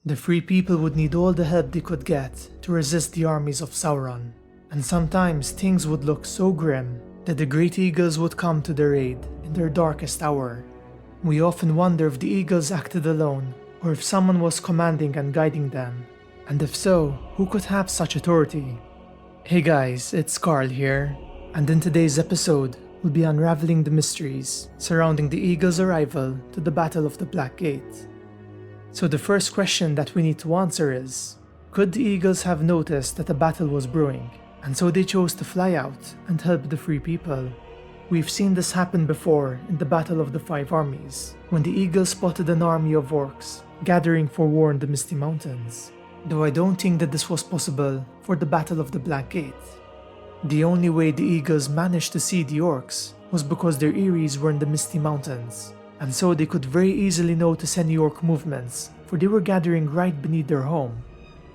The Free People would need all the help they could get to resist the armies of Sauron, and sometimes things would look so grim that the Great Eagles would come to their aid in their darkest hour. We often wonder if the Eagles acted alone, or if someone was commanding and guiding them, and if so, who could have such authority? Hey guys, it's Carl here, and in today's episode, we'll be unraveling the mysteries surrounding the Eagles' arrival to the Battle of the Black Gate. So the first question that we need to answer is, could the Eagles have noticed that a battle was brewing, and so they chose to fly out and help the Free People? We've seen this happen before in the Battle of the Five Armies, when the Eagles spotted an army of orcs gathering for war in the Misty Mountains, though I don't think that this was possible for the Battle of the Black Gate. The only way the Eagles managed to see the orcs was because their eyries were in the Misty Mountains, and so they could very easily notice any orc movements, for they were gathering right beneath their home.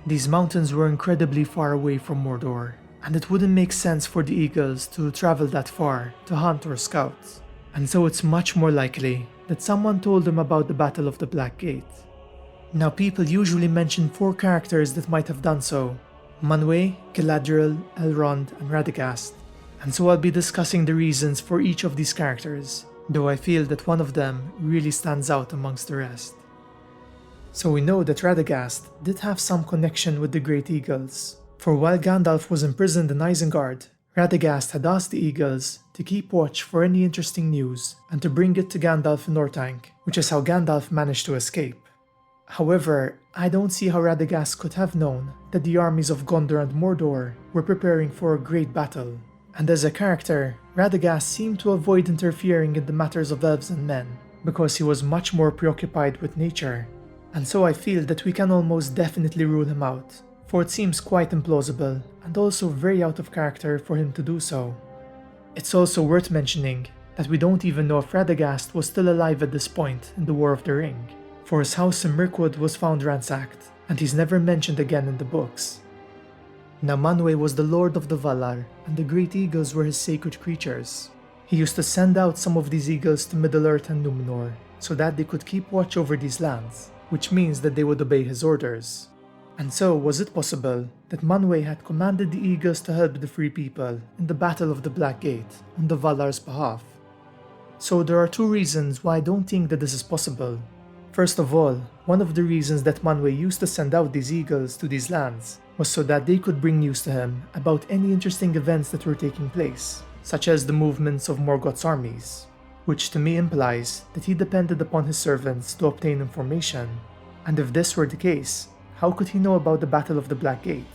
These mountains were incredibly far away from Mordor, and it wouldn't make sense for the Eagles to travel that far to hunt or scout, and so it's much more likely that someone told them about the Battle of the Black Gate. Now people usually mention 4 characters that might have done so: Manwë, Galadriel, Elrond, and Radagast, and so I'll be discussing the reasons for each of these characters, though I feel that one of them really stands out amongst the rest. So we know that Radagast did have some connection with the Great Eagles, for while Gandalf was imprisoned in Isengard, Radagast had asked the Eagles to keep watch for any interesting news and to bring it to Gandalf in Orthanc, which is how Gandalf managed to escape. However, I don't see how Radagast could have known that the armies of Gondor and Mordor were preparing for a great battle, and as a character, Radagast seemed to avoid interfering in the matters of elves and men, because he was much more preoccupied with nature, and so I feel that we can almost definitely rule him out, for it seems quite implausible and also very out of character for him to do so. It's also worth mentioning that we don't even know if Radagast was still alive at this point in the War of the Ring, for his house in Mirkwood was found ransacked, and he's never mentioned again in the books. Now Manwë was the Lord of the Valar, and the Great Eagles were his sacred creatures. He used to send out some of these eagles to Middle-earth and Númenor, so that they could keep watch over these lands, which means that they would obey his orders. And so, was it possible that Manwë had commanded the eagles to help the Free People in the Battle of the Black Gate on the Valar's behalf? So there are 2 reasons why I don't think that this is possible. First of all, one of the reasons that Manwë used to send out these eagles to these lands was so that they could bring news to him about any interesting events that were taking place, such as the movements of Morgoth's armies, which to me implies that he depended upon his servants to obtain information. And if this were the case, how could he know about the Battle of the Black Gate?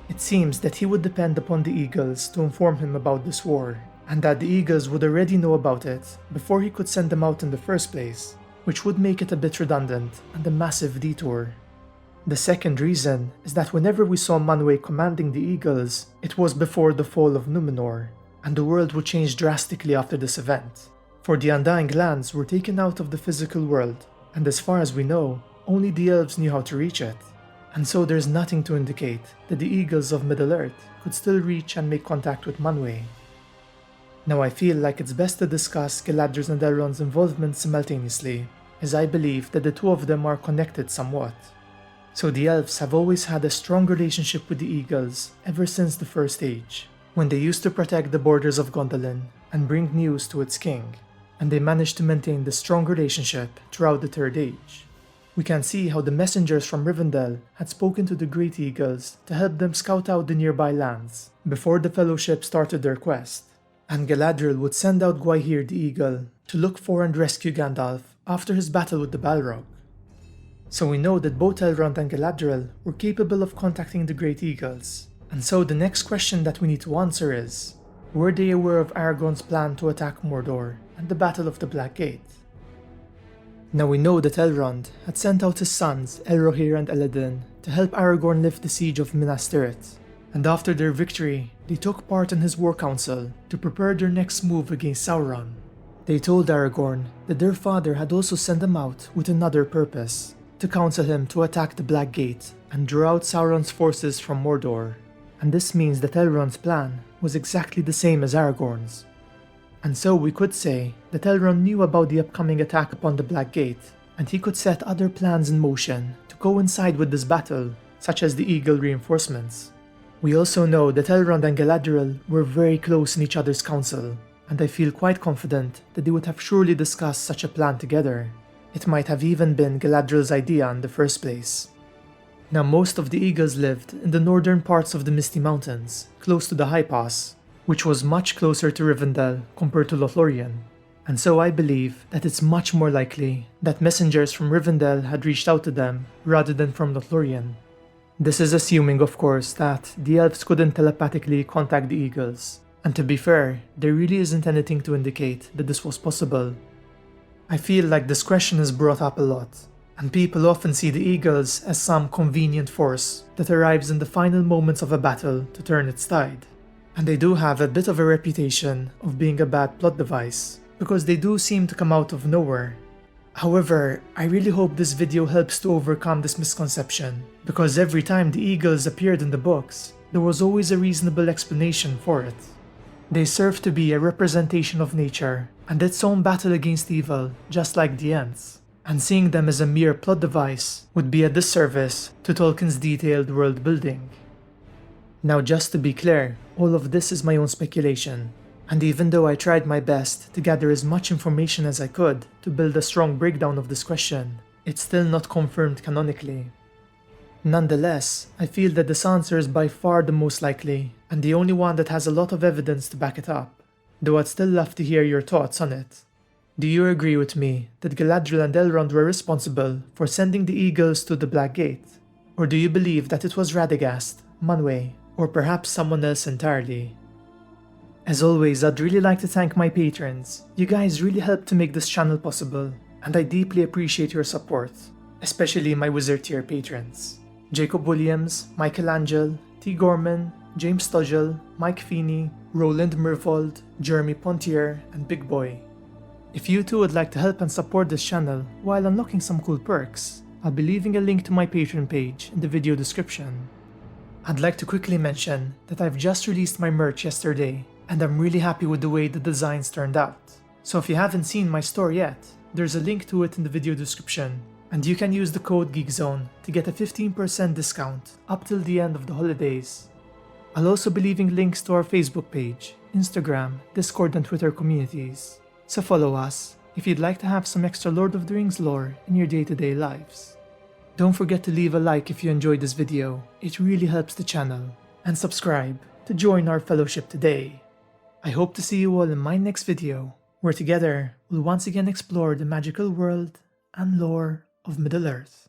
It seems that he would depend upon the Eagles to inform him about this war, and that the Eagles would already know about it before he could send them out in the first place, which would make it a bit redundant and a massive detour. The second reason is that whenever we saw Manwë commanding the Eagles, it was before the fall of Númenor, and the world would change drastically after this event, for the Undying Lands were taken out of the physical world, and as far as we know, only the elves knew how to reach it, and so there's nothing to indicate that the Eagles of Middle-earth could still reach and make contact with Manwë. Now I feel like it's best to discuss Galadriel's and Elrond's involvement simultaneously, as I believe that the 2 of them are connected somewhat. So the elves have always had a strong relationship with the Eagles ever since the First Age, when they used to protect the borders of Gondolin and bring news to its king, and they managed to maintain this strong relationship throughout the Third Age. We can see how the messengers from Rivendell had spoken to the Great Eagles to help them scout out the nearby lands before the Fellowship started their quest, and Galadriel would send out Gwaihir the Eagle to look for and rescue Gandalf after his battle with the Balrog. So we know that both Elrond and Galadriel were capable of contacting the Great Eagles, and so the next question that we need to answer is, were they aware of Aragorn's plan to attack Mordor and the Battle of the Black Gate? Now we know that Elrond had sent out his sons Elrohir and Elladan to help Aragorn lift the siege of Minas Tirith, and after their victory, they took part in his war council to prepare their next move against Sauron. They told Aragorn that their father had also sent them out with another purpose, to counsel him to attack the Black Gate and draw out Sauron's forces from Mordor, and this means that Elrond's plan was exactly the same as Aragorn's. And so we could say that Elrond knew about the upcoming attack upon the Black Gate, and he could set other plans in motion to coincide with this battle, such as the Eagle reinforcements. We also know that Elrond and Galadriel were very close in each other's council, and I feel quite confident that they would have surely discussed such a plan together. It might have even been Galadriel's idea in the first place. Now, most of the Eagles lived in the northern parts of the Misty Mountains, close to the High Pass, which was much closer to Rivendell compared to Lothlorien. And so I believe that it's much more likely that messengers from Rivendell had reached out to them rather than from Lothlorien. This is assuming, of course, that the elves couldn't telepathically contact the Eagles, and to be fair, there really isn't anything to indicate that this was possible. I feel like this question is brought up a lot, and people often see the Eagles as some convenient force that arrives in the final moments of a battle to turn its tide. And they do have a bit of a reputation of being a bad plot device, because they do seem to come out of nowhere. However, I really hope this video helps to overcome this misconception, because every time the Eagles appeared in the books, there was always a reasonable explanation for it. They serve to be a representation of nature and its own battle against evil, just like the Ents, and seeing them as a mere plot device would be a disservice to Tolkien's detailed world building. Now, just to be clear, all of this is my own speculation, and even though I tried my best to gather as much information as I could to build a strong breakdown of this question, it's still not confirmed canonically. Nonetheless, I feel that this answer is by far the most likely, and the only one that has a lot of evidence to back it up, though I'd still love to hear your thoughts on it. Do you agree with me that Galadriel and Elrond were responsible for sending the Eagles to the Black Gate? Or do you believe that it was Radagast, Manwë, or perhaps someone else entirely? As always, I'd really like to thank my patrons. You guys really helped to make this channel possible, and I deeply appreciate your support, especially my Wizard tier patrons. Jacob Williams, Michelangelo, T. Gorman, James Stugel, Mike Feeney, Roland Mervold, Jeremy Pontier, and Big Boy. If you too would like to help and support this channel while unlocking some cool perks, I'll be leaving a link to my Patreon page in the video description. I'd like to quickly mention that I've just released my merch yesterday, and I'm really happy with the way the designs turned out. So if you haven't seen my store yet, there's a link to it in the video description, and you can use the code GeekZone to get a 15% discount up till the end of the holidays. I'll also be leaving links to our Facebook page, Instagram, Discord, and Twitter communities, so follow us if you'd like to have some extra Lord of the Rings lore in your day-to-day lives. Don't forget to leave a like if you enjoyed this video, it really helps the channel, and subscribe to join our fellowship today. I hope to see you all in my next video, where together we'll once again explore the magical world and lore of Middle-earth.